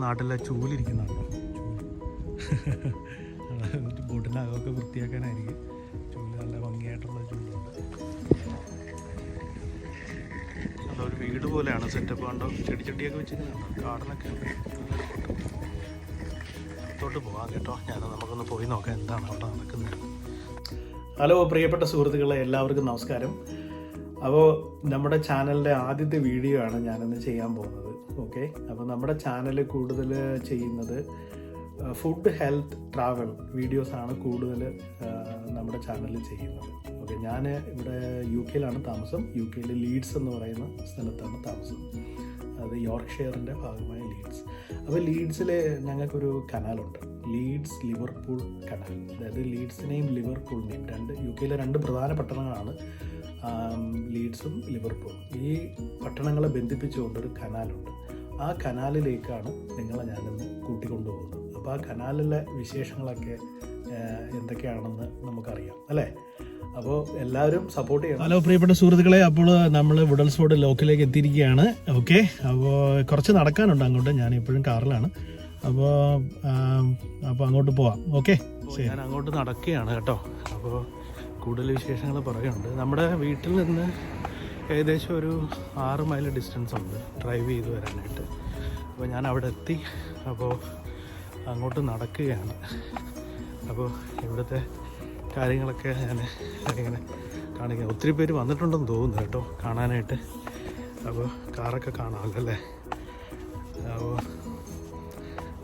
നാട്ടിലെ ചൂലിരിക്കുന്നുണ്ടോ? ബോട്ടിൻ്റെ അകമൊക്കെ വൃത്തിയാക്കാനായിരിക്കും. ചൂല് നല്ല ഭംഗിയായിട്ടുള്ള ചൂലുണ്ട്. നല്ലൊരു വീട് പോലെയാണ് സെറ്റപ്പ്. കണ്ടോ, ചെടിച്ചട്ടിയൊക്കെ വെച്ചിരിക്കുന്നുണ്ടോ, ഗാർഡനൊക്കെ ഉണ്ട്. അകത്തോട്ട് പോകാം കേട്ടോ. നമുക്കൊന്ന് പോയി നോക്കാം എന്താണ് അവിടെ നടക്കുന്നത്. ഹലോ പ്രിയപ്പെട്ട സുഹൃത്തുക്കളെ, എല്ലാവർക്കും നമസ്കാരം. അപ്പോൾ നമ്മുടെ ചാനലിൻ്റെ ആദ്യത്തെ വീഡിയോ ആണ് ഞാനിന്ന് ചെയ്യാൻ പോകുന്നത്. ഓക്കെ, അപ്പോൾ നമ്മുടെ ചാനൽ കൂടുതൽ ചെയ്യുന്നത് ഫുഡ്, ഹെൽത്ത്, ട്രാവൽ വീഡിയോസാണ് കൂടുതൽ നമ്മുടെ ചാനലിൽ ചെയ്യുന്നത്. ഓക്കെ, ഞാൻ ഇവിടെ UK-യിലാണ് താമസം. UK-യിൽ ലീഡ്സ് എന്ന് പറയുന്ന സ്ഥലത്താണ് താമസം. അത് യോർക്ക്ഷയറിൻ്റെ ഭാഗമായ ലീഡ്സ്. അപ്പോൾ ലീഡ്സിൽ ഞങ്ങൾക്കൊരു കനാലുണ്ട്, ലീഡ്സ് ലിവർപൂൾ കനാൽ. അതായത് ലീഡ്സിനെയും ലിവർപൂളിനെയും UK-യിലെ രണ്ട് പ്രധാന പട്ടണങ്ങളാണ് ലീഡ്സും ലിവർപൂളും. ഈ പട്ടണങ്ങളെ ബന്ധിപ്പിച്ചുകൊണ്ടൊരു കനാലുണ്ട്. ആ കനാലിലേക്കാണ് നിങ്ങളെ ഞാനിന്ന് കൂട്ടിക്കൊണ്ടുപോകുന്നത്. അപ്പോൾ ആ കനാലിലെ വിശേഷങ്ങളൊക്കെ എന്തൊക്കെയാണെന്ന് നമുക്കറിയാം അല്ലേ? അപ്പോൾ എല്ലാവരും സപ്പോർട്ട് ചെയ്യണം. ഹലോ പ്രിയപ്പെട്ട സുഹൃത്തുക്കളെ, അപ്പോൾ നമ്മൾ വുഡൽസ്ഫോർഡ് ലോക്കിലേക്ക് എത്തിയിരിക്കുകയാണ്. ഓക്കെ, അപ്പോൾ കുറച്ച് നടക്കാനുണ്ട് അങ്ങോട്ട്. ഞാൻ ഇപ്പോഴും കാറിലാണ്. അപ്പോൾ അങ്ങോട്ട് പോവാം. ഓക്കെ, ഞാൻ അങ്ങോട്ട് നടക്കുകയാണ് കേട്ടോ. അപ്പോൾ കൂടുതൽ വിശേഷങ്ങൾ പറയുന്നുണ്ട്. നമ്മുടെ വീട്ടിൽ നിന്ന് ഏകദേശം ഒരു 6 മൈൽ ഡിസ്റ്റൻസ് ഉണ്ട് ഡ്രൈവ് ചെയ്ത് വരാനായിട്ട്. അപ്പോൾ ഞാൻ അവിടെ എത്തി. അപ്പോൾ അങ്ങോട്ട് നടക്കുകയാണ്. അപ്പോൾ ഇവിടുത്തെ കാര്യങ്ങളൊക്കെ ഞാൻ ഇങ്ങനെ കാണിക്കാം. ഒത്തിരി പേര് വന്നിട്ടുണ്ടെന്ന് തോന്നുന്നു കേട്ടോ കാണാനായിട്ട്. അപ്പോൾ കാറൊക്കെ കാണാമല്ലോ അല്ലേ? അപ്പോൾ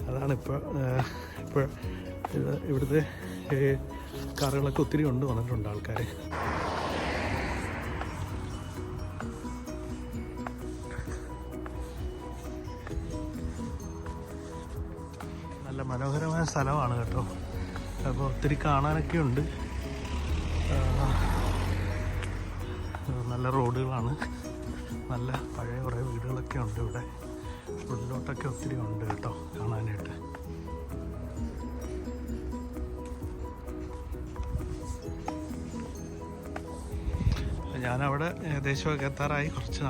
അതാണ് ഇപ്പോൾ ഇവിടുത്തെ കാറുകളൊക്കെ ഒത്തിരി വന്നിട്ടുണ്ട് ആൾക്കാർ. നല്ല മനോഹരമായ സ്ഥലമാണ് കേട്ടോ. അപ്പോൾ ഒത്തിരി കാണാനൊക്കെ ഉണ്ട്. നല്ല റോഡുകളാണ്. നല്ല പഴയ കുറേ വീടുകളൊക്കെ ഉണ്ട് ഇവിടെ. ഉള്ളിലോട്ടൊക്കെ ഒത്തിരി ഉണ്ട് കേട്ടോ കാണാനായിട്ട്. ഞാനവിടെ ഏകദേശമൊക്കെ എത്താറായി. കുറച്ച്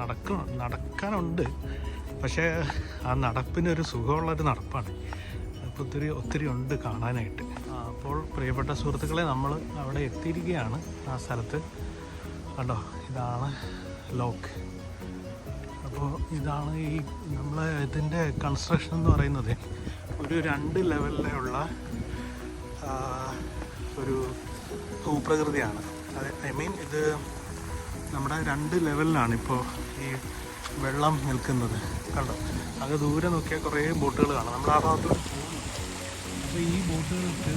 നടക്കാനുണ്ട്. പക്ഷേ ആ നടപ്പിനൊരു സുഖമുള്ളൊരു നടപ്പാണ്. അപ്പോൾ ഒത്തിരി ഉണ്ട് കാണാനായിട്ട്. അപ്പോൾ പ്രിയപ്പെട്ട സുഹൃത്തുക്കളെ, നമ്മൾ അവിടെ എത്തിയിരിക്കുകയാണ്. ആ സ്ഥലത്ത് കണ്ടോ, ഇതാണ് ലോക്ക്. അപ്പോൾ ഇതാണ് ഈ നമ്മളെ ഇതിൻ്റെ കൺസ്ട്രക്ഷൻ എന്ന് പറയുന്നത്. ഒരു 2 ലെവലിലുള്ള ഒരു ഭൂപ്രകൃതിയാണ്. ഇത് നമ്മുടെ 2 ലെവലിലാണ് ഇപ്പോൾ ഈ വെള്ളം നിൽക്കുന്നത്. കണ്ടോ, അങ്ങ് ദൂരെ നോക്കിയാൽ കുറേ ബോട്ടുകൾ കാണാം. നമ്മൾ ആ ഭാഗത്തോട്ട് പോകുന്നു. അപ്പോൾ ഈ ബോട്ടുകൾക്ക്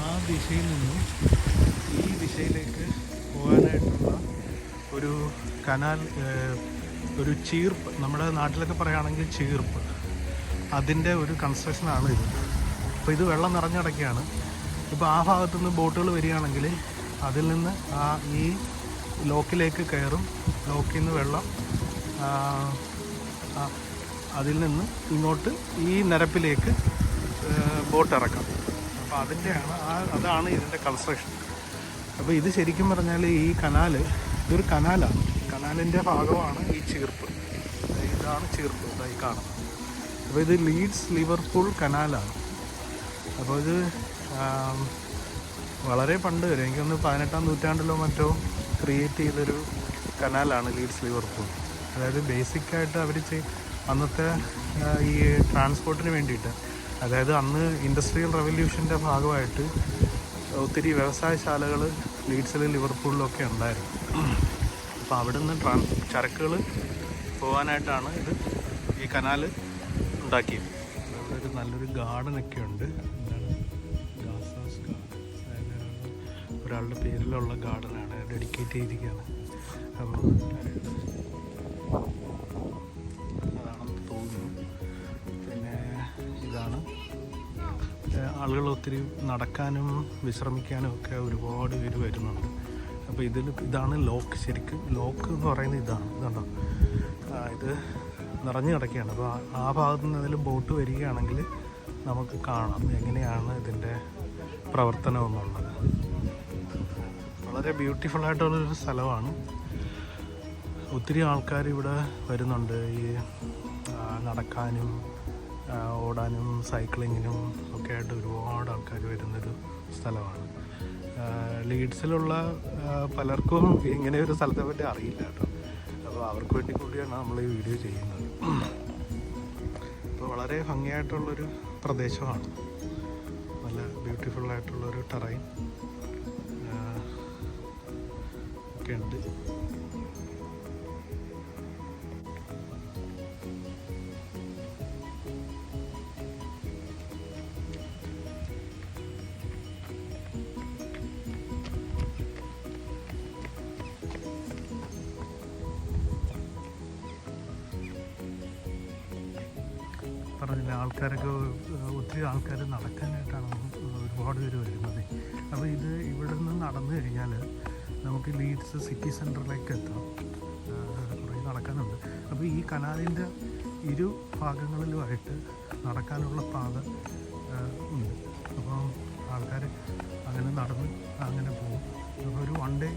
ആ ദിശയിൽ നിന്നും ഈ ദിശയിലേക്ക് പോകാനായിട്ടുള്ള ഒരു കനാൽ, ഒരു ചീർപ്പ്, നമ്മുടെ നാട്ടിലൊക്കെ പറയുകയാണെങ്കിൽ ചീർപ്പ്, അതിൻ്റെ ഒരു കൺസ്ട്രക്ഷനാണ് ഇത്. അപ്പോൾ ഇത് വെള്ളം നിറഞ്ഞടക്കുകയാണ്. ഇപ്പോൾ ആ ഭാഗത്തുനിന്ന് ബോട്ടുകൾ വരികയാണെങ്കിൽ അതിൽ നിന്ന് ഈ ലോക്കിലേക്ക് കയറും. ലോക്കിൽ നിന്ന് വെള്ളം അതിൽ നിന്ന് ഇങ്ങോട്ട് ഈ നിരപ്പിലേക്ക് ബോട്ട് ഇറക്കാം. അപ്പോൾ അതാണ് ഇതിൻ്റെ കൺസ്ട്രക്ഷൻ. അപ്പോൾ ഇത് ശരിക്കും പറഞ്ഞാൽ ഈ ഇതൊരു കനാലാണ്. കനാലിൻ്റെ ഭാഗമാണ് ഈ ചീർപ്പ്. ഇതാണ് ചീർപ്പ്, ഇതായി കാണുന്നത്. അപ്പോൾ ഇത് ലീഡ്സ് ലിവർപൂൾ കനാലാണ്. അപ്പോൾ ഇത് വളരെ പണ്ട് വരെ, എനിക്കൊന്ന് 18-ാം നൂറ്റാണ്ടിലോ മറ്റോ ക്രിയേറ്റ് ചെയ്തൊരു കനാലാണ് ലീഡ്സ് ലിവർപൂൾ. അതായത് ബേസിക്കായിട്ട് അവർ അന്നത്തെ ഈ ട്രാൻസ്പോർട്ടിന് വേണ്ടിയിട്ട്, അതായത് അന്ന് ഇൻഡസ്ട്രിയൽ റവല്യൂഷൻ്റെ ഭാഗമായിട്ട് ഒത്തിരി വ്യവസായശാലകൾ ലീഡ്സിലും ലിവർപൂളിലൊക്കെ ഉണ്ടായിരുന്നു. അപ്പോൾ അവിടെ നിന്ന് ചരക്കുകൾ പോകാനായിട്ടാണ് ഈ കനാൽ ഉണ്ടാക്കിയത്. അവിടെ ഒരു നല്ലൊരു ഗാർഡനൊക്കെ ഉണ്ട്. ഒരാളുടെ പേരിലുള്ള ഗാർഡനാണ്, ഡെഡിക്കേറ്റ് ചെയ്തിരിക്കുകയാണ്. അപ്പോൾ അതാണെന്ന് തോന്നുന്നു. പിന്നെ ഇതാണ് ആളുകൾ ഒത്തിരി നടക്കാനും വിശ്രമിക്കാനും ഒക്കെ ഒരുപാട് പേര് വരുന്നുണ്ട്. അപ്പോൾ ഇതാണ് ലോക്ക്. ശരിക്കും ലോക്ക് എന്ന് പറയുന്നത് ഇതാണ്. ഇതുണ്ടോ, ഇത് നിറഞ്ഞു കിടക്കുകയാണ്. അപ്പോൾ ആ ഭാഗത്തു നിന്ന് ഏതെങ്കിലും ബോട്ട് വരികയാണെങ്കിൽ നമുക്ക് കാണാം എങ്ങനെയാണ് ഇതിൻ്റെ പ്രവർത്തനം എന്നുള്ളത്. വളരെ ബ്യൂട്ടിഫുൾ ആയിട്ടുള്ളൊരു സ്ഥലമാണ്. ഒത്തിരി ആൾക്കാർ ഇവിടെ വരുന്നുണ്ട്. ഈ നടക്കാനും ഓടാനും സൈക്ലിങ്ങിനും ഒക്കെ ആയിട്ട് ഒരുപാട് ആൾക്കാർ വരുന്നൊരു സ്ഥലമാണ്. ലീഡ്സിലുള്ള പലർക്കും ഇങ്ങനെ ഒരു സ്ഥലത്തെ പറ്റി അറിയില്ല കേട്ടോ. അപ്പോൾ അവർക്ക് വേണ്ടി കൂടിയാണ് നമ്മൾ ഈ വീഡിയോ ചെയ്യുന്നത്. അപ്പോൾ വളരെ ഭംഗിയായിട്ടുള്ളൊരു പ്രദേശമാണ്, നല്ല ബ്യൂട്ടിഫുള്ളായിട്ടുള്ളൊരു ടെറൈൻ ഒക്കെ ഉണ്ട്. പറഞ്ഞില്ല, ആൾക്കാരൊക്കെ ഒത്തിരി ആൾക്കാർ നടക്കാനായിട്ടാണ് ഒരുപാട് പേര് വരുന്നത്. അപ്പോൾ ഇവിടെ നിന്ന് നടന്നു കഴിഞ്ഞാൽ നമുക്ക് ലീഡ്സ് സിറ്റി സെൻറ്ററിലേക്ക് എത്താം. കുറേ നടക്കാനുണ്ട്. അപ്പോൾ ഈ കനാലിൻ്റെ ഇരു ഭാഗങ്ങളിലുമായിട്ട് നടക്കാനുള്ള പാത ഉണ്ട്. അപ്പോൾ ആൾക്കാർ അങ്ങനെ നടന്ന് അങ്ങനെ പോകും. അപ്പോൾ ഒരു 1 ഡേ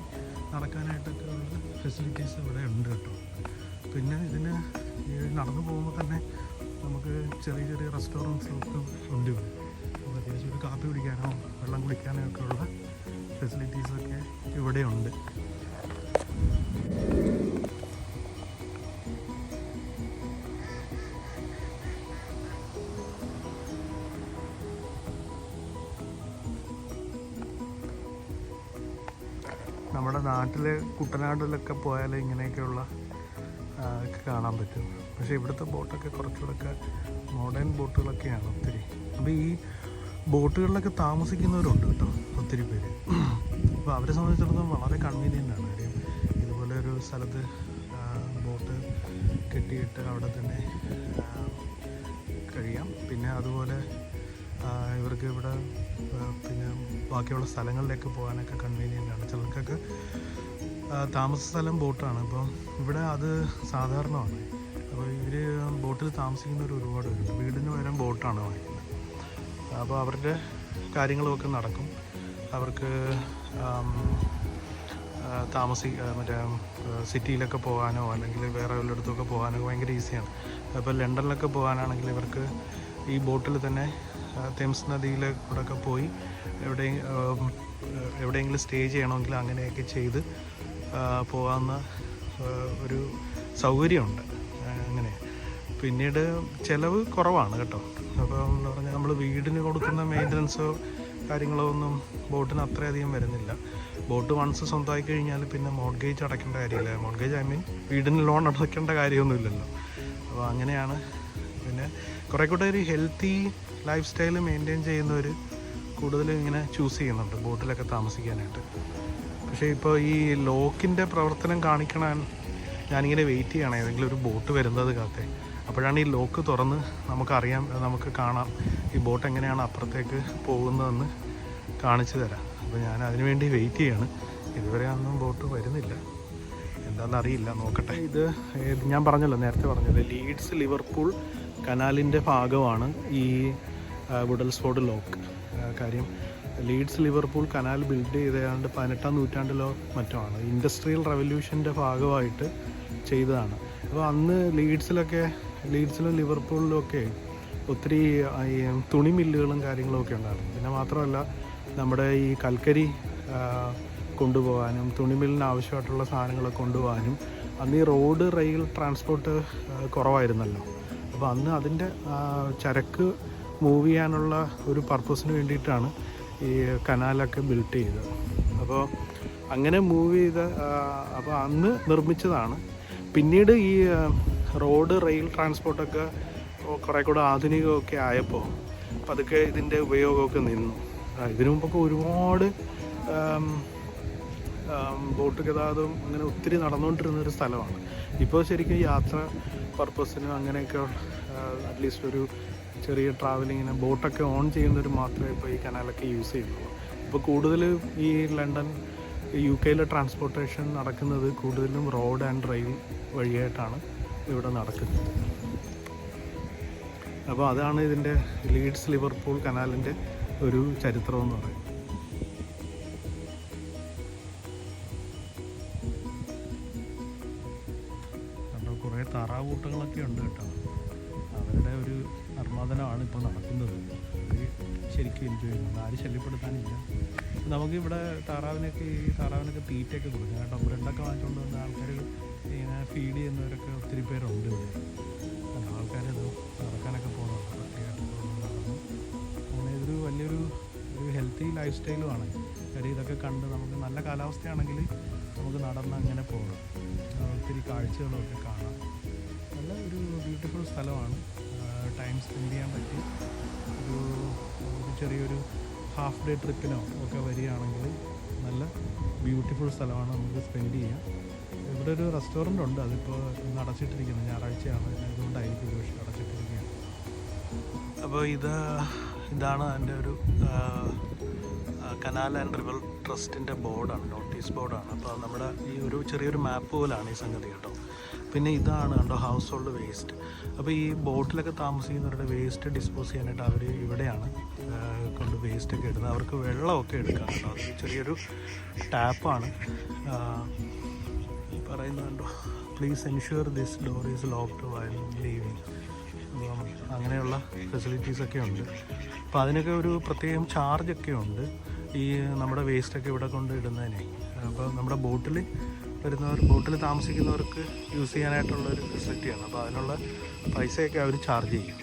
നടക്കാനായിട്ടൊക്കെ ഉള്ള ഫെസിലിറ്റീസ് ഇവിടെ ഉണ്ട് കേട്ടോ. പിന്നെ ഇതിന് നടന്നു പോകുമ്പോൾ തന്നെ നമുക്ക് ചെറിയ ചെറിയ റെസ്റ്റോറൻറ്റ്സൊക്കെ ഉണ്ട് ഇവിടെ. അപ്പോൾ അത്യാവശ്യം ഒരു കാപ്പി കുടിക്കാനോ വെള്ളം കുടിക്കാനോ ഒക്കെ ഉള്ള ഫെസിലിറ്റീസൊക്കെ ഇവിടെ ഉണ്ട്. നമ്മുടെ നാട്ടിൽ കുട്ടനാട്ടിലൊക്കെ പോയാൽ ഇങ്ങനെയൊക്കെയുള്ള കാണാൻ പറ്റും. പക്ഷേ ഇവിടുത്തെ ബോട്ടൊക്കെ കുറച്ചുകൂടെയൊക്കെ മോഡേൺ ബോട്ടുകളൊക്കെയാണ് ഒത്തിരി. അപ്പോൾ ഈ ബോട്ടുകളിലൊക്കെ താമസിക്കുന്നവരുണ്ട് കേട്ടോ ഒത്തിരി പേര്. അപ്പോൾ അവരെ സംബന്ധിച്ചിടത്തോളം വളരെ കൺവീനിയൻ്റാണ്. കാര്യം ഇതുപോലെ ഒരു സ്ഥലത്ത് ബോട്ട് കെട്ടിയിട്ട് അവിടെ തന്നെ കഴിയാം. പിന്നെ അതുപോലെ ഇവർക്ക് ഇവിടെ പിന്നെ ബാക്കിയുള്ള സ്ഥലങ്ങളിലേക്ക് പോകാനൊക്കെ കൺവീനിയൻ്റാണ്. ചിലർക്കൊക്കെ താമസ സ്ഥലം ബോട്ടാണ്. അപ്പം ഇവിടെ അത് സാധാരണമാണ്. അപ്പോൾ ഇവർ ബോട്ടിൽ താമസിക്കുന്നവർ ഒരുപാട് പേരുണ്ട്. വീടിന് പകരം ബോട്ടാണ് വാങ്ങിക്കുന്നത്. അപ്പോൾ അവരുടെ കാര്യങ്ങളുമൊക്കെ നടക്കും. അവർക്ക് മറ്റേ സിറ്റിയിലൊക്കെ പോകാനോ അല്ലെങ്കിൽ വേറെ വല്ലയിടത്തൊക്കെ പോകാനോ ഭയങ്കര ഈസിയാണ്. അപ്പോൾ ലണ്ടനിലൊക്കെ പോകാനാണെങ്കിൽ ഇവർക്ക് ഈ ബോട്ടിൽ തന്നെ തെംസ് നദിയിൽ കൂടെയൊക്കെ പോയി എവിടെയെങ്കിലും സ്റ്റേ ചെയ്യണമെങ്കിൽ അങ്ങനെയൊക്കെ ചെയ്ത് പോകാവുന്ന ഒരു സൗകര്യമുണ്ട്. അങ്ങനെ പിന്നീട് ചിലവ് കുറവാണ് കേട്ടോ. അപ്പോൾ എന്ന് പറഞ്ഞാൽ നമ്മൾ വീടിന് കൊടുക്കുന്ന മെയിൻ്റനൻസോ കാര്യങ്ങളോ ഒന്നും ബോട്ടിന് അത്രയധികം വരുന്നില്ല. ബോട്ട് വൺസ് സ്വന്തമായി കഴിഞ്ഞാൽ പിന്നെ മോർഗേജ് അടയ്ക്കേണ്ട കാര്യമില്ല. മോർഗേജ് വീടിന് ലോൺ അടയ്ക്കേണ്ട കാര്യമൊന്നുമില്ലല്ലോ. അപ്പോൾ അങ്ങനെയാണ്. പിന്നെ കുറേ കൂടെ ഒരു ഹെൽത്തി ലൈഫ് സ്റ്റൈൽ മെയിൻറ്റെയിൻ ചെയ്യുന്നവർ കൂടുതലും ഇങ്ങനെ ചൂസ് ചെയ്യുന്നുണ്ട് ബോട്ടിലൊക്കെ താമസിക്കാനായിട്ട്. പക്ഷേ ഇപ്പോൾ ഈ ലോക്കിൻ്റെ പ്രവർത്തനം കാണിക്കണം ഞാനിങ്ങനെ വെയിറ്റ് ചെയ്യണം ഏതെങ്കിലും ഒരു ബോട്ട് വരുന്നത് കാലത്തെ. അപ്പോഴാണ് ഈ ലോക്ക് തുറന്ന് നമുക്ക് കാണാം ഈ ബോട്ട് എങ്ങനെയാണ് അപ്പുറത്തേക്ക് പോകുന്നതെന്ന് കാണിച്ചു തരാം. അപ്പോൾ ഞാൻ അതിനു വേണ്ടി വെയിറ്റ് ചെയ്യാണ്. ഇതുവരെ ഒന്നും ബോട്ട് വരുന്നില്ല, എന്താണെന്നറിയില്ല, നോക്കട്ടെ. ഇത് ഞാൻ പറഞ്ഞല്ലോ, നേരത്തെ പറഞ്ഞത് ലീഡ്സ് ലിവർപൂൾ കനാലിൻ്റെ ഭാഗമാണ് ഈ വുഡൽസ്ഫോർഡ് ലോക്ക്. കാര്യം ലീഡ്സ് ലിവർപൂൾ കനാൽ ബിൽഡ് ചെയ്ത് ഏതാണ്ട് 18ാം നൂറ്റാണ്ടിലോ മറ്റോ ആണ്. ഇൻഡസ്ട്രിയൽ റവല്യൂഷൻ്റെ ഭാഗമായിട്ട് ചെയ്തതാണ്. അപ്പോൾ അന്ന് ലീഡ്സിലും ലിവർപൂളിലും ഒക്കെ ഒത്തിരി ഈ തുണി മില്ലുകളും കാര്യങ്ങളൊക്കെ ഉണ്ടായിരുന്നു. പിന്നെ മാത്രമല്ല നമ്മുടെ ഈ കൽക്കരി കൊണ്ടുപോകാനും തുണി മില്ലിന് ആവശ്യമായിട്ടുള്ള സാധനങ്ങളൊക്കെ കൊണ്ടുപോകാനും അന്ന് ഈ റോഡ് റെയിൽ ട്രാൻസ്പോർട്ട് കുറവായിരുന്നല്ലോ. അപ്പോൾ അന്ന് അതിൻ്റെ ചരക്ക് മൂവ് ചെയ്യാനുള്ള ഒരു പർപ്പസിന് വേണ്ടിയിട്ടാണ് ഈ കനാലൊക്കെ ബിൽഡ് ചെയ്തത്. അപ്പോൾ അങ്ങനെ മൂവ് ചെയ്ത് അപ്പോൾ അന്ന് നിർമ്മിച്ചതാണ്. പിന്നീട് ഈ റോഡ് റെയിൽ ട്രാൻസ്പോർട്ടൊക്കെ കുറേ കൂടെ ആധുനികമൊക്കെ ആയപ്പോൾ പതുക്കെ ഇതിൻ്റെ ഉപയോഗമൊക്കെ നിന്നു. ഇതിനു മുമ്പൊക്കെ ഒരുപാട് ബോട്ട് ഗതാഗതം അങ്ങനെ ഒത്തിരി നടന്നുകൊണ്ടിരുന്നൊരു സ്ഥലമാണ്. ഇപ്പോൾ ശരിക്കും യാത്ര പർപ്പസിനും അങ്ങനെയൊക്കെ അറ്റ്ലീസ്റ്റ് ഒരു ചെറിയ ട്രാവലിങ്ങിന് ബോട്ടൊക്കെ ഓൺ ചെയ്യുന്നവർ മാത്രമേ ഇപ്പോൾ ഈ കനാലൊക്കെ യൂസ് ചെയ്യുന്നുള്ളൂ. ഇപ്പോൾ കൂടുതൽ ഈ ലണ്ടൻ UK ട്രാൻസ്പോർട്ടേഷൻ നടക്കുന്നത് കൂടുതലും റോഡ് ആൻഡ് റെയിൽ വഴിയായിട്ടാണ് ഇവിടെ നടക്കുന്നത്. അപ്പോൾ അതാണ് ഇതിൻ്റെ ലീഡ്സ് ലിവർപൂൾ കനാലിൻ്റെ ഒരു ചരിത്രം എന്ന് പറയുന്നത്. കുറേ താറാവൂട്ടങ്ങളൊക്കെ ഉണ്ട് കേട്ടോ. അവരുടെ ഒരു നർമ്മദനമാണ് ഇപ്പോൾ നടക്കുന്നത്. അവർ ശരിക്കും എൻജോയ് ചെയ്യുന്നുണ്ട്, ആരും ശല്യപ്പെടുത്താനില്ല. നമുക്കിവിടെ താറാവിനൊക്കെ തീറ്റയൊക്കെ കൊടുക്കും കേട്ടോ. ബ്രെഡൊക്കെ വാങ്ങിച്ചുകൊണ്ട് വന്ന ആൾക്കാർ ഇങ്ങനെ ഫീഡ് ചെയ്യുന്നവരൊക്കെ ഒത്തിരി പേരുണ്ട് ഇവിടെ. ആൾക്കാരത് നടക്കാനൊക്കെ പോകുന്നുണ്ട്, പ്രത്യേകമായിട്ട് നടന്നു. അങ്ങനെ ഇതൊരു വലിയൊരു ഹെൽത്തി ലൈഫ് സ്റ്റൈലുമാണ്. കാര്യം ഇതൊക്കെ കണ്ട് നമുക്ക് നല്ല കാലാവസ്ഥയാണെങ്കിൽ നമുക്ക് നടന്ന് അങ്ങനെ പോകാം, ഒത്തിരി കാഴ്ചകളൊക്കെ കാണാം. നല്ല ഒരു ബ്യൂട്ടിഫുൾ സ്ഥലമാണ്. ടൈം സ്പെൻഡ് ചെയ്യാൻ പറ്റി ഒരു ചെറിയൊരു ഹാഫ് ഡേ ട്രിപ്പിനോ ഒക്കെ വരികയാണെങ്കിൽ നല്ല ബ്യൂട്ടിഫുൾ സ്ഥലമാണ്, നമുക്ക് സ്പെൻഡ് ചെയ്യാം. ഇവിടെ ഒരു റെസ്റ്റോറൻ്റ് ഉണ്ട്, അതിപ്പോൾ ഇന്ന് അടച്ചിട്ടിരിക്കുന്നത്, ഞായറാഴ്ചയാണ്, അതുകൊണ്ടായിരിക്കും ഒരു പക്ഷേ അടച്ചിട്ടിരിക്കുകയാണ്. അപ്പോൾ ഇതാണ് അതിൻ്റെ ഒരു കനാൽ ആൻഡ് റിവർ ട്രസ്റ്റിൻ്റെ ബോർഡാണ്, നോട്ടീസ് ബോർഡാണ്. അപ്പോൾ നമ്മുടെ ഈ ഒരു ചെറിയൊരു മാപ്പ് പോലാണ് ഈ സംഗതി കേട്ടോ. പിന്നെ ഇതാണ് കണ്ടോ ഹൗസ് ഹോൾഡ് വേസ്റ്റ്. അപ്പോൾ ഈ ബോട്ടിലൊക്കെ താമസിക്കുന്നവരുടെ വേസ്റ്റ് ഡിസ്പോസ് ചെയ്യാനായിട്ട് അവർ ഇവിടെയാണ് കൊണ്ട് വേസ്റ്റൊക്കെ ഇടുന്നത്. അവർക്ക് വെള്ളമൊക്കെ എടുക്കാം കേട്ടോ. അത് ചെറിയൊരു ടാപ്പാണ്. ഈ പറയുന്നുണ്ടോ, please ensure this door is locked while leaving. അങ്ങനെയുള്ള ഫെസിലിറ്റീസൊക്കെ ഉണ്ട്. അപ്പോൾ അതിനൊക്കെ ഒരു പ്രത്യേകം ചാർജൊക്കെ ഉണ്ട് ഈ നമ്മുടെ വേസ്റ്റൊക്കെ ഇവിടെ കൊണ്ട് ഇടുന്നതിന്. അപ്പോൾ നമ്മുടെ ബോട്ടിൽ താമസിക്കുന്നവർക്ക് യൂസ് ചെയ്യാനായിട്ടുള്ളൊരു ഫെസിലിറ്റിയാണ്. അപ്പോൾ അതിനുള്ള പൈസയൊക്കെ അവർ ചാർജ് ചെയ്യും.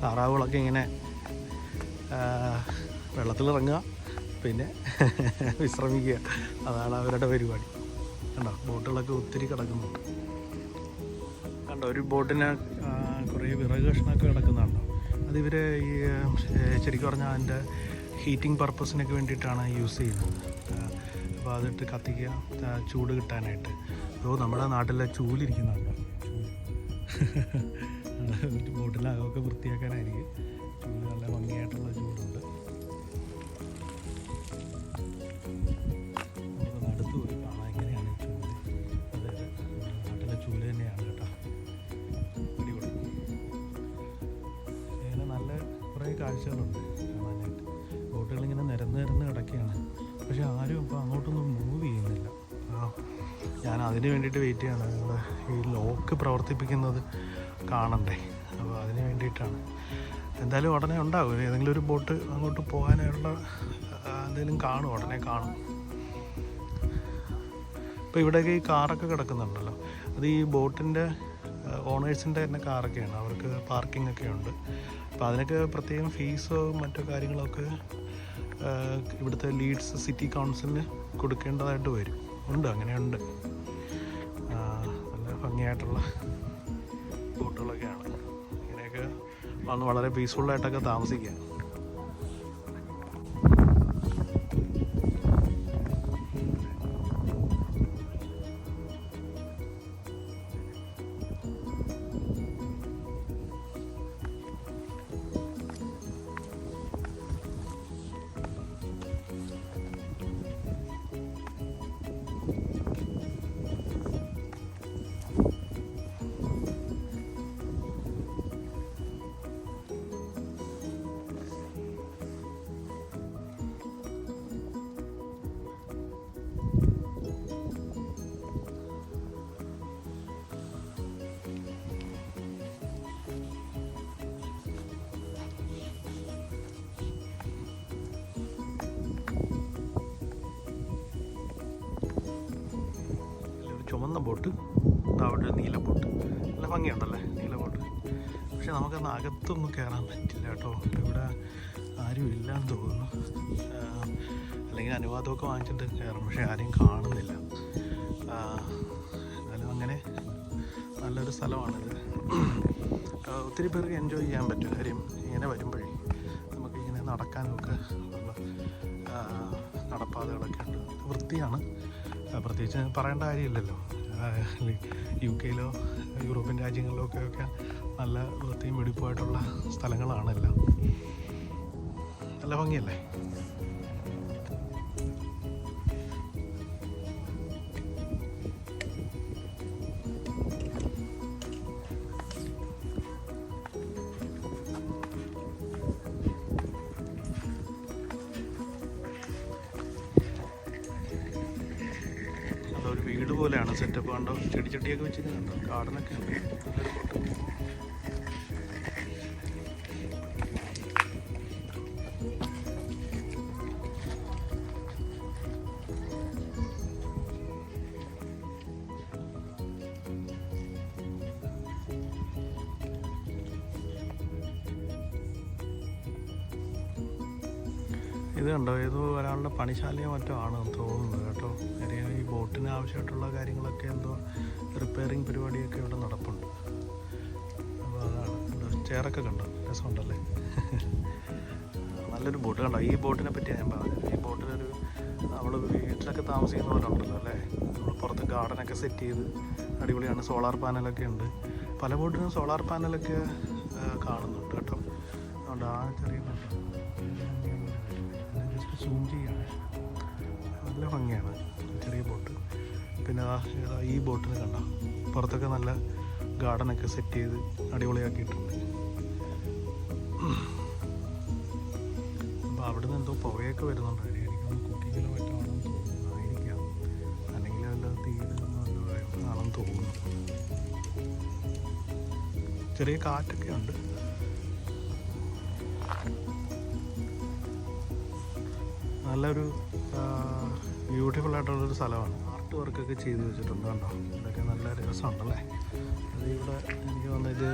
താറാവുകളൊക്കെ ഇങ്ങനെ വെള്ളത്തിലിറങ്ങുക, പിന്നെ വിശ്രമിക്കുക, അതാണ് അവരുടെ പരിപാടി. കണ്ടോ ബോട്ടുകളൊക്കെ ഒത്തിരി കിടക്കുന്നുണ്ട്. കണ്ടോ ഒരു ബോട്ടിന് കുറേ വിറക് കഷ്ണമൊക്കെ കിടക്കുന്നുണ്ടോ. അതിവർ ഈ ശരിക്കും പറഞ്ഞാൽ അതിൻ്റെ ഹീറ്റിംഗ് പർപ്പസിനൊക്കെ വേണ്ടിയിട്ടാണ് യൂസ് ചെയ്യുന്നത്. അപ്പോൾ അതിട്ട് കത്തിക്കുക, ചൂട് കിട്ടാനായിട്ട്. അപ്പോൾ നമ്മുടെ നാട്ടിലെ ചൂലിരിക്കുന്നുണ്ടോ, ബോട്ടിലകമൊക്കെ വൃത്തിയാക്കാനായിരിക്കും. ചൂട് നല്ല ഭംഗിയായിട്ടുള്ള ചൂടുണ്ട്. നമുക്ക് അടുത്ത് പോയി കാണാം എങ്ങനെയാണ് ചൂട്. അതായത് നാട്ടിലെ ചൂല് തന്നെയാണ് കേട്ടോ, അടിപൊളി. ഇങ്ങനെ നല്ല കുറേ കാഴ്ചകളുണ്ട് കാണാനായിട്ട്. ബോട്ടുകളിങ്ങനെ നിരന്ന് കിടക്കുകയാണ്, പക്ഷെ ആരും ഇപ്പോൾ അങ്ങോട്ടൊന്നും മൂവ് ചെയ്യുന്നില്ല. ഞാൻ അതിന് വേണ്ടിയിട്ട് വെയിറ്റ് ചെയ്യാണ്. ഇവിടെ ഈ ലോക്ക് പ്രവർത്തിപ്പിക്കുന്നത് കാണണ്ടേ, അപ്പോൾ അതിന് വേണ്ടിയിട്ടാണ്. എന്തായാലും ഉടനെ ഉണ്ടാകും, ഏതെങ്കിലും ഒരു ബോട്ട് അങ്ങോട്ട് പോകാനുള്ള എന്തെങ്കിലും കാണും, ഉടനെ കാണും. ഇപ്പോൾ ഇവിടെയൊക്കെ ഈ കാറൊക്കെ കിടക്കുന്നുണ്ടല്ലോ, അത് ഈ ബോട്ടിൻ്റെ ഓണേഴ്സിൻ്റെ തന്നെ കാറൊക്കെയാണ്. അവർക്ക് പാർക്കിംഗ് ഒക്കെ ഉണ്ട്. അപ്പോൾ അതിനൊക്കെ പ്രത്യേകം ഫീസോ മറ്റോ കാര്യങ്ങളൊക്കെ ഇവിടുത്തെ ലീഡ്സ് സിറ്റി കൗൺസിലിന് കൊടുക്കേണ്ടതായിട്ട് വരും. അങ്ങനെയുണ്ട്. നല്ല ഭംഗിയായിട്ടുള്ള ബോട്ടുകളൊക്കെയാണ്. ഇങ്ങനെയൊക്കെ വന്ന് വളരെ പീസ്ഫുള്ളായിട്ടൊക്കെ താമസിക്കാം. ചുമന്ന ബോട്ട്, അവിടെ നീല ബോട്ട്, നല്ല ഭംഗിയുണ്ടല്ലേ നീല ബോട്ട്. പക്ഷെ നമുക്കന്ന് അകത്തൊന്നും കയറാൻ പറ്റില്ല കേട്ടോ, ഇവിടെ ആരും ഇല്ലാന്ന് തോന്നുന്നു. അല്ലെങ്കിൽ അനുവാദമൊക്കെ വാങ്ങിച്ചിട്ട് കയറും, പക്ഷെ ആരെയും കാണുന്നില്ല. എന്നാലും അങ്ങനെ നല്ലൊരു സ്ഥലമാണിത്. ഒത്തിരി പേർക്ക് എൻജോയ് ചെയ്യാൻ പറ്റും. കാര്യം ഇങ്ങനെ വരുമ്പോഴേ നമുക്കിങ്ങനെ നടക്കാനുമൊക്കെ ഉള്ള നടപ്പാതകളൊക്കെ ഉണ്ട്. വൃത്തിയാണ്, പ്രത്യേകിച്ച് പറയേണ്ട കാര്യമില്ലല്ലോ. UK-യിലോ യൂറോപ്യൻ രാജ്യങ്ങളിലോ ഒക്കെ നല്ല വൃത്തിയും വെടിപ്പുമായിട്ടുള്ള സ്ഥലങ്ങളാണെല്ലാം. നല്ല ഭംഗിയല്ലേ. ബോട്ടിൻ്റെയാണ് സെറ്റപ്പ്. കണ്ടോ, ചെടിയൊക്കെ വെച്ചിട്ടുണ്ടോ, ഗാർഡനൊക്കെ ഉണ്ട്. നല്ലൊരു ബോട്ട്. ഇത് കണ്ടോ, ഏതോ ഒരാളുടെ പണിശാലയോ മറ്റോ ആണെന്ന് തോന്നുന്നത് കേട്ടോ. ഈ ബോട്ടിന് ആവശ്യമായിട്ടുള്ള കാര്യങ്ങളൊക്കെ എന്തോ റിപ്പയറിങ് പരിപാടിയൊക്കെ ഇവിടെ നടപ്പുണ്ട്. അപ്പോൾ അതാണ് ചെയറൊക്കെ കണ്ടോ, രസമുണ്ടല്ലേ. നല്ലൊരു ബോട്ട് കണ്ടോ. ഈ ബോട്ടിനെ പറ്റിയാണ് ഞാൻ പറഞ്ഞത്. ഈ ബോട്ടിലൊരു നമ്മൾ വീട്ടിലൊക്കെ താമസിക്കുന്ന പോലെ ഉണ്ടല്ലോ അല്ലേ. നമ്മൾ പുറത്ത് ഗാർഡനൊക്കെ സെറ്റ് ചെയ്ത് അടിപൊളിയാണ്. സോളാർ പാനലൊക്കെ ഉണ്ട്. പല ബോട്ടിനും സോളാർ പാനലൊക്കെ കാണുന്നുണ്ട് കേട്ടോ. അതുകൊണ്ട് ആ ചെറിയ സൂം ചെയ്യാണ്, നല്ല ഭംഗിയാണ് ചെറിയ ബോട്ട്. പിന്നെ ഈ ബോട്ടിന് കണ്ടോ, പുറത്തൊക്കെ നല്ല ഗാർഡനൊക്കെ സെറ്റ് ചെയ്ത് അടിപൊളിയാക്കിയിട്ടുണ്ട്. അപ്പോൾ അവിടെ നിന്ന് എന്തോ പുകയൊക്കെ വരുന്നുണ്ട്. എനിക്കൊന്ന് കുക്കിങ്ങിലോ മറ്റോ ആണെന്ന് തോന്നുന്നു, ആയിരിക്കാം. അല്ലെങ്കിൽ വല്ല തീരുന്നല്ലോ ആണെന്ന് തോന്നുന്നു. ചെറിയ കാറ്റൊക്കെ ഉണ്ട്. നല്ലൊരു ബ്യൂട്ടിഫുൾ ആയിട്ടുള്ളൊരു സ്ഥലമാണ്. ആർട്ട് വർക്കൊക്കെ ചെയ്ത് വെച്ചിട്ടുണ്ട് കണ്ടോ. ഇതൊക്കെ നല്ല രസമുണ്ടല്ലേ. അത് ഇവിടെ എനിക്ക് തോന്നുന്നത്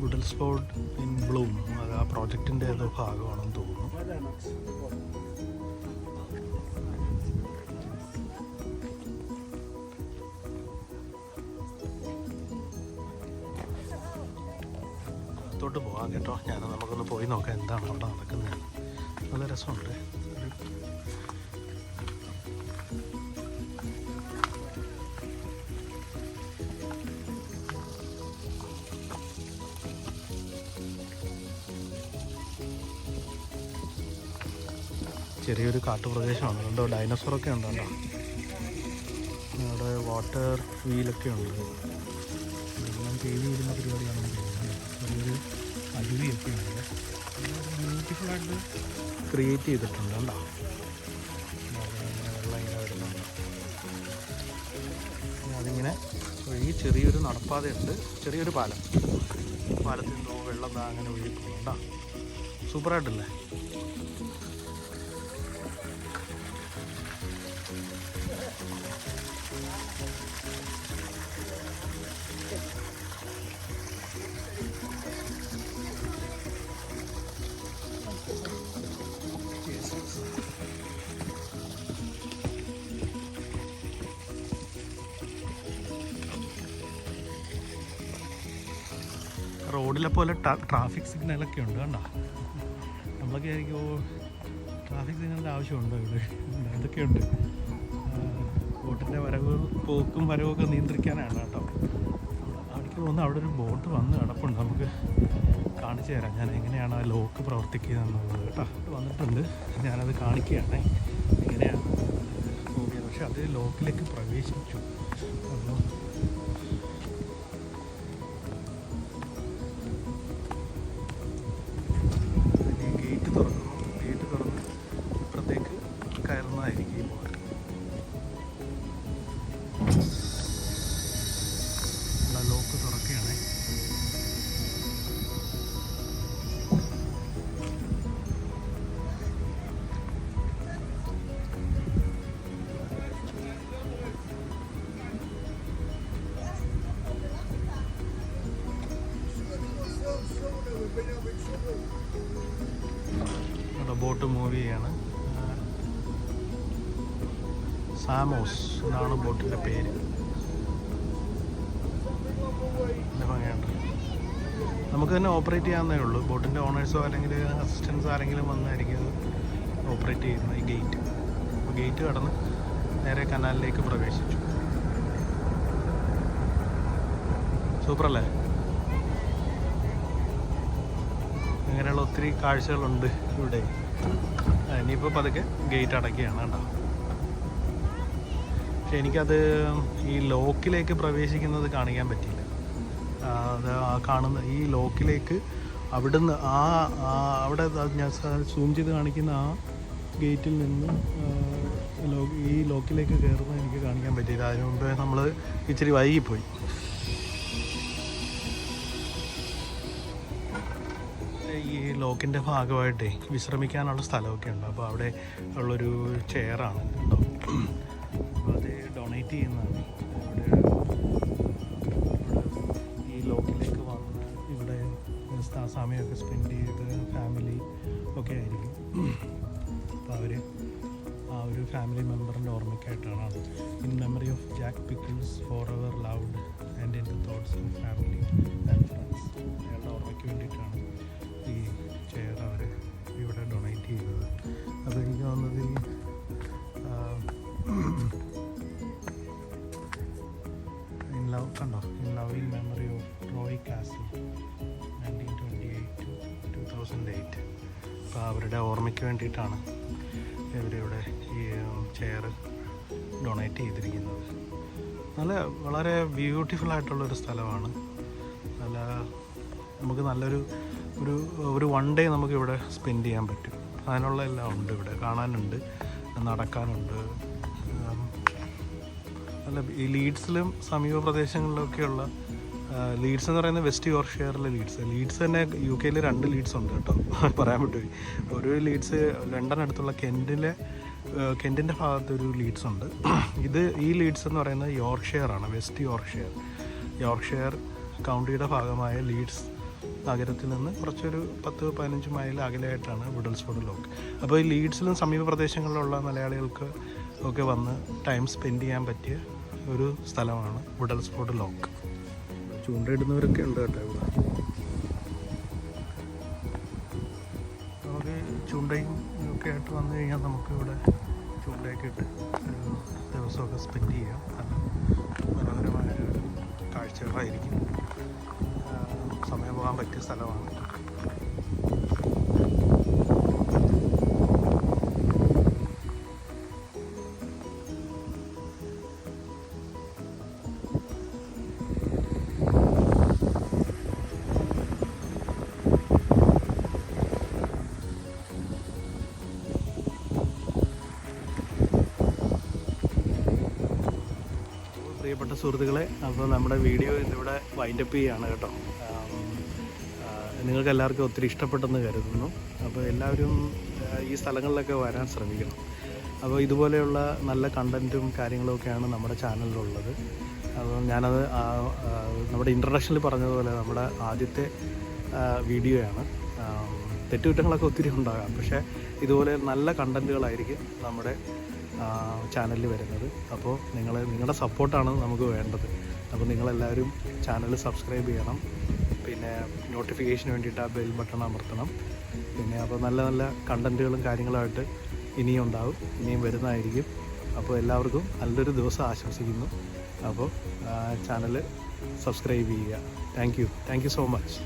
വുഡൽ സ്പോട്ട് ഇൻ ബ്ലൂം, അത് ആ പ്രോജക്റ്റിൻ്റെ ഏതോ ഭാഗമാണെന്ന് തോന്നുന്നു. ത്തോട്ട് പോകാം കേട്ടോ. നമുക്കൊന്ന് പോയി നോക്കാം എന്താണ് അവിടെ നടക്കുന്നത്. നല്ല രസമുണ്ട്. ചെറിയൊരു കാട്ടുപ്രദേശമാണ്. കണ്ടോ, ഡൈനോസറൊക്കെ ഉണ്ടോ. അവിടെ വാട്ടർ വീലൊക്കെ ഉണ്ട്. എല്ലാം ചെയ്ത് വരുന്ന പരിപാടിയാണെന്ന് തോന്നുന്നത്. ചെറിയൊരു അരുവിയൊക്കെ ഉണ്ട്. ബ്യൂട്ടിഫുള്ളായിട്ട് ക്രിയേറ്റ് ചെയ്തിട്ടുണ്ട് കണ്ടോ. വെള്ളം ഇങ്ങനെ വരുന്നുണ്ട്. അതിങ്ങനെ വഴി ചെറിയൊരു നടപ്പാതയുണ്ട്, ചെറിയൊരു പാലം. പാലത്തിൽ നിന്നോ വെള്ളം അങ്ങനെ ഒഴുകി പോകുന്നുണ്ടോ. സൂപ്പറായിട്ടല്ലേ. റോഡിലെ പോലെ ട്രാഫിക് സിഗ്നലൊക്കെ ഉണ്ട് കണ്ടോ. നമ്മളൊക്കെ ആയിരിക്കും ട്രാഫിക് സിഗ്നലിൻ്റെ ആവശ്യമുണ്ടോ ഇവിടെ. ഇതൊക്കെയുണ്ട്. ബോട്ടിൻ്റെ പോക്കും വരവൊക്കെ നിയന്ത്രിക്കാനാണ് കേട്ടോ. അവിടേക്ക് പോകുന്ന അവിടെ ഒരു ബോട്ട് വന്ന് കിടപ്പുണ്ട്. നമുക്ക് കാണിച്ചു തരാം ഞാൻ എങ്ങനെയാണ് ആ ലോക്ക് പ്രവർത്തിക്കുന്നതെന്നുള്ളത് കേട്ടോ. വന്നിട്ടുണ്ട്, ഞാനത് കാണിക്കുകയാണ് എങ്ങനെയാണ് നോക്കിയത്. പക്ഷെ അത് ലോക്കിലേക്ക് പ്രവേശിച്ചു. അപ്പോൾ ഗേറ്റ് തുറന്ന് ഇപ്പുറത്തേക്ക് കയറുന്നതായിരിക്കും ഈ ബോട്ട്. ലോക്ക് തുറക്കുകയാണ്. ബോട്ട് മൂവ് ചെയ്യാണ്. സാമോസ് എന്നാണ് ബോട്ടിൻ്റെ പേര്. ഭംഗിയുണ്ട്. നമുക്ക് തന്നെ ഓപ്പറേറ്റ് ചെയ്യാവുന്നേ ഉള്ളൂ. ബോട്ടിൻ്റെ ഓണേഴ്സോ അല്ലെങ്കിൽ അസിസ്റ്റൻസോ ആരെങ്കിലും വന്നായിരിക്കും അത് ഓപ്പറേറ്റ് ചെയ്യുന്നത്. ഈ ഗേറ്റ്, അപ്പോൾ ഗേറ്റ് കടന്ന് നേരെ കനാലിലേക്ക് പ്രവേശിച്ചു. സൂപ്പറല്ലേ. അങ്ങനെയുള്ള ഒത്തിരി കാഴ്ചകളുണ്ട് ഇവിടെ. ഇനിയിപ്പോൾ പതുക്കെ ഗേറ്റ് അടയ്ക്കുകയാണ് കേട്ടോ. പക്ഷെ എനിക്കത് ഈ ലോക്കിലേക്ക് പ്രവേശിക്കുന്നത് കാണിക്കാൻ പറ്റിയില്ല. അത് കാണുന്ന ഈ ലോക്കിലേക്ക് അവിടുന്ന് അവിടെ ഞാൻ സൂം ചെയ്ത് കാണിക്കുന്ന ആ ഗേറ്റിൽ നിന്ന് ഈ ലോക്കിലേക്ക് കയറുന്നത് എനിക്ക് കാണിക്കാൻ പറ്റിയില്ല. അതിനു മുമ്പേ നമ്മൾ ഇച്ചിരി വൈകിപ്പോയി. ഈ ലോക്കിൻ്റെ ഭാഗമായിട്ടേ വിശ്രമിക്കാനുള്ള സ്ഥലമൊക്കെ ഉണ്ട്. അപ്പോൾ അവിടെ ഉള്ളൊരു ചെയറാണ് കേട്ടോ. അപ്പോൾ അത് ഡൊണേറ്റ് ചെയ്യുന്നതാണ്. ഈ ലോക്കിലേക്ക് വന്ന് ഇവിടെ സമയമൊക്കെ സ്പെൻഡ് ചെയ്ത് ഫാമിലി ഒക്കെ ആയിരിക്കും. അപ്പോൾ അവർ ആ ഒരു ഫാമിലി മെമ്പറിൻ്റെ ഓർമ്മയ്ക്കായിട്ടാണ്. In memory of Jack pickles forever loved and in the thoughts of family and friends. അയാളുടെ ഓർമ്മയ്ക്ക് വേണ്ടിയിട്ടാണ് ഈ ചെയർ അവർ ഇവിടെ ഡൊണേറ്റ് ചെയ്തത്. അപ്പോൾ എനിക്ക് തോന്നുന്നത് ഇൻ ലവ് കണ്ടോ, in loving memory of Roy castle 1928 to 2008. അപ്പോൾ അവരുടെ ഓർമ്മയ്ക്ക് വേണ്ടിയിട്ടാണ് ഇവരിവിടെ ഈ ചെയർ ഡൊണേറ്റ് ചെയ്തിരിക്കുന്നത്. വളരെ ബ്യൂട്ടിഫുൾ ആയിട്ടുള്ളൊരു സ്ഥലമാണ്. നമുക്ക് നല്ലൊരു ഒരു വൺ ഡേ നമുക്കിവിടെ സ്പെൻഡ് ചെയ്യാൻ പറ്റും. അതിനുള്ള എല്ലാം ഉണ്ട് ഇവിടെ. കാണാനുണ്ട്, നടക്കാനുണ്ട്. ഈ ലീഡ്സിലും സമീപ പ്രദേശങ്ങളിലൊക്കെയുള്ള ലീഡ്സ് എന്ന് പറയുന്നത് വെസ്റ്റ് യോർക്ക്ഷയറിലെ ലീഡ്സ് തന്നെ UK യിൽ 2 ലീഡ്സ് ഉണ്ട് കേട്ടോ. പറയാൻ പറ്റുമോ? ഒരു ലീഡ്സ് ലണ്ടൻ അടുത്തുള്ള കെൻറ്റിൻ്റെ ഭാഗത്തൊരു ലീഡ്സ് ഉണ്ട്. ഈ ലീഡ്സ് എന്ന് പറയുന്നത് യോർക്ക്ഷയറാണ്, വെസ്റ്റ് യോർക്ക്ഷയർ കൗണ്ടിയുടെ ഭാഗമായ ലീഡ്സ് നഗരത്തിൽ നിന്ന് കുറച്ചൊരു 10-15 മൈൽ അകലെയായിട്ടാണ് വുഡൽസ്ഫോർഡ് ലോക്ക്. അപ്പോൾ ഈ ലീഡ്സിലും സമീപ പ്രദേശങ്ങളിലുള്ള മലയാളികൾക്ക് ഒക്കെ വന്ന് ടൈം സ്പെൻഡ് ചെയ്യാൻ പറ്റിയ ഒരു സ്ഥലമാണ് വുഡൽസ്ഫോർഡ് ലോക്ക്. ചൂണ്ടയിടുന്നവരൊക്കെ ഉണ്ട് കേട്ടോ ഇവിടെ. നമുക്ക് ചൂണ്ടയും ഒക്കെ ആയിട്ട് വന്നു കഴിഞ്ഞാൽ നമുക്കിവിടെ ചൂണ്ടയൊക്കെ ഇട്ട് ദിവസമൊക്കെ സ്പെൻഡ് ചെയ്യാം. മനോഹരമായ കാഴ്ചകളായിരിക്കും. സമയം പോകാൻ പറ്റിയ സ്ഥലമാണ്. പ്രിയപ്പെട്ട സുഹൃത്തുക്കളെ, അപ്പോൾ നമ്മുടെ വീഡിയോ ഇന്നിവിടെ വൈൻഡപ്പ് ചെയ്യുകയാണ് കേട്ടോ. നിങ്ങൾക്ക് എല്ലാവർക്കും ഒത്തിരി ഇഷ്ടപ്പെട്ടെന്ന് കരുതുന്നു. അപ്പോൾ എല്ലാവരും ഈ സ്ഥലങ്ങളിലൊക്കെ വരാൻ ശ്രമിക്കണം. അപ്പോൾ ഇതുപോലെയുള്ള നല്ല കണ്ടൻറ്റും കാര്യങ്ങളൊക്കെയാണ് നമ്മുടെ ചാനലിലുള്ളത്. അപ്പോൾ ഞാനത് നമ്മുടെ ഇൻട്രൊഡക്ഷനിൽ പറഞ്ഞതുപോലെ നമ്മുടെ ആദ്യത്തെ വീഡിയോയാണ്. തെറ്റുകുറ്റങ്ങളൊക്കെ ഒത്തിരി ഉണ്ടാകാം, പക്ഷേ ഇതുപോലെ നല്ല കണ്ടൻറ്റുകളായിരിക്കും നമ്മുടെ ചാനലിൽ വരുന്നത്. അപ്പോൾ നിങ്ങളുടെ സപ്പോർട്ടാണ് നമുക്ക് വേണ്ടത്. അപ്പോൾ നിങ്ങളെല്ലാവരും ചാനൽ സബ്സ്ക്രൈബ് ചെയ്യണം. പിന്നെ നോട്ടിഫിക്കേഷന് വേണ്ടിയിട്ട് ആ ബെൽ ബട്ടൺ അമർത്തണം. പിന്നെ അപ്പോൾ നല്ല നല്ല കണ്ടൻറ്റുകളും കാര്യങ്ങളുമായിട്ട് ഇനിയും ഉണ്ടാവും, ഇനിയും വരുന്നതായിരിക്കും. അപ്പോൾ എല്ലാവർക്കും നല്ലൊരു ദിവസം ആശംസിക്കുന്നു. അപ്പോൾ ചാനൽ സബ്സ്ക്രൈബ് ചെയ്യുക. Thank you so much.